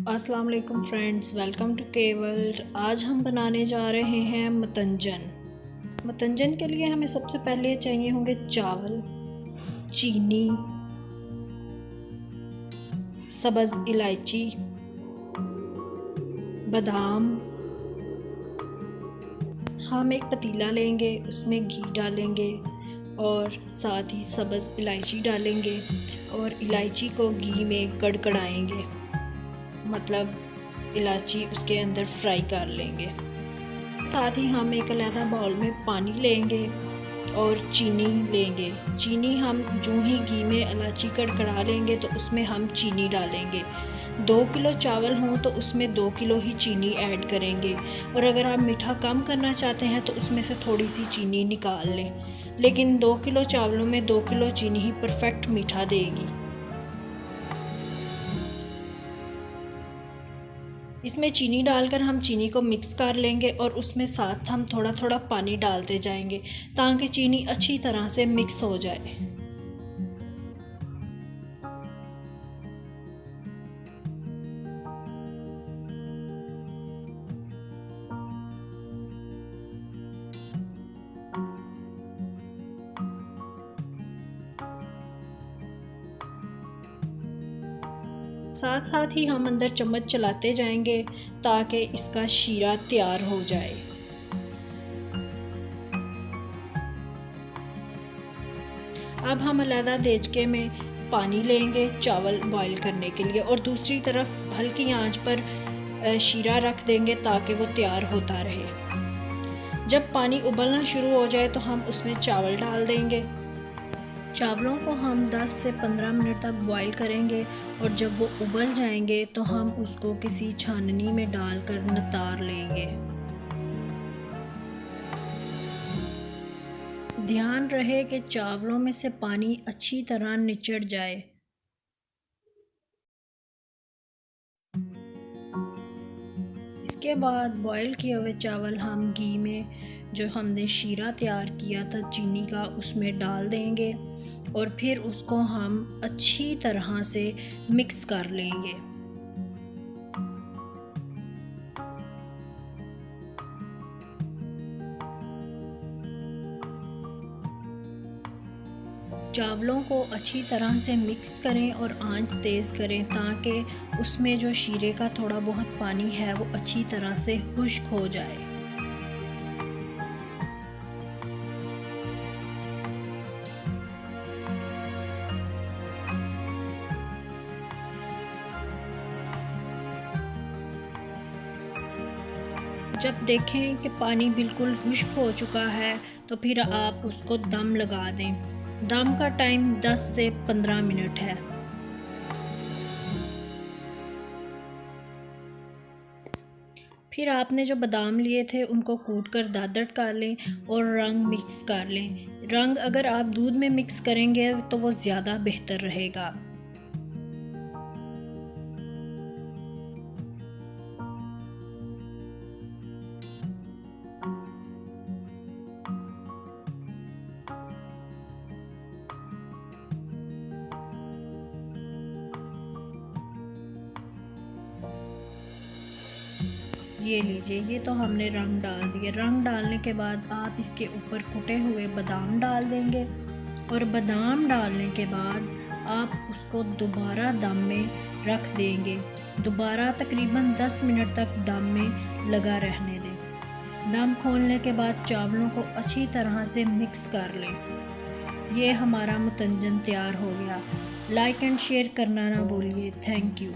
अस्सलाम वालेकुम friends, welcome to के वर्ल्ड। आज हम बनाने जा रहे हैं मतंजन। मतंजन के लिए हमें सबसे पहले चाहिए होंगे चावल, चीनी, सब्ज़ इलायची, बादाम। हम एक पतीला लेंगे, उसमें घी डालेंगे और साथ ही सब्ज़ इलायची डालेंगे और इलायची को घी में कड़कड़ाएंगे, मतलब इलायची उसके अंदर फ्राई कर लेंगे। साथ ही हम एक अलग बाउल में पानी लेंगे और चीनी लेंगे। चीनी हम जो ही घी में इलायची कड़कड़ा लेंगे तो उसमें हम चीनी डालेंगे। 2 किलो चावल हों तो उसमें 2 किलो ही चीनी ऐड करेंगे, और अगर आप मीठा कम करना चाहते हैं तो उसमें से थोड़ी सी चीनी निकाल लें, लेकिन 2 किलो चावलों में 2 किलो चीनी ही परफेक्ट मीठा देगी। इसमें चीनी डालकर हम चीनी को मिक्स कर लेंगे और उसमें साथ हम थोड़ा थोड़ा पानी डालते जाएंगे ताकि चीनी अच्छी तरह से मिक्स हो जाए। साथ साथ ही हम अंदर चम्मच चलाते जाएंगे ताकि इसका शीरा तैयार हो जाए। अब हम अलग देचके में पानी लेंगे चावल बॉईल करने के लिए, और दूसरी तरफ हल्की आंच पर शीरा रख देंगे ताकि वो तैयार होता रहे। जब पानी उबलना शुरू हो जाए तो हम उसमें चावल डाल देंगे। चावलों को हम 10 से 15 मिनट तक बॉईल करेंगे, और जब वो उबल जाएंगे तो हम उसको किसी छाननी में डालकर नितार लेंगे। ध्यान रहे कि चावलों में से पानी अच्छी तरह निचड़ जाए। इसके बाद बॉईल किए हुए चावल हम घी में जो हमने शीरा तैयार किया था चीनी का उसमें डाल देंगे, और फिर उसको हम अच्छी तरह से मिक्स कर लेंगे। चावलों को अच्छी तरह से मिक्स करें और आंच तेज़ करें ताकि उसमें जो शीरे का थोड़ा बहुत पानी है वो अच्छी तरह से खुश्क हो जाए। जब देखें कि पानी बिल्कुल खुश्क हो चुका है तो फिर आप उसको दम लगा दें। दम का टाइम 10 से 15 मिनट है। फिर आपने जो बादाम लिए थे उनको कूट कर दादड़ कर लें और रंग मिक्स कर लें। रंग अगर आप दूध में मिक्स करेंगे तो वो ज़्यादा बेहतर रहेगा। ये लीजिए, ये तो हमने रंग डाल दिए। रंग डालने के बाद आप इसके ऊपर कुटे हुए बादाम डाल देंगे, और बादाम डालने के बाद आप उसको दोबारा दम में रख देंगे। दोबारा तकरीबन 10 मिनट तक दम में लगा रहने दें। दम खोलने के बाद चावलों को अच्छी तरह से मिक्स कर लें। ये हमारा मतंजन तैयार हो गया। लाइक एंड शेयर करना ना भूलिए। Thank you.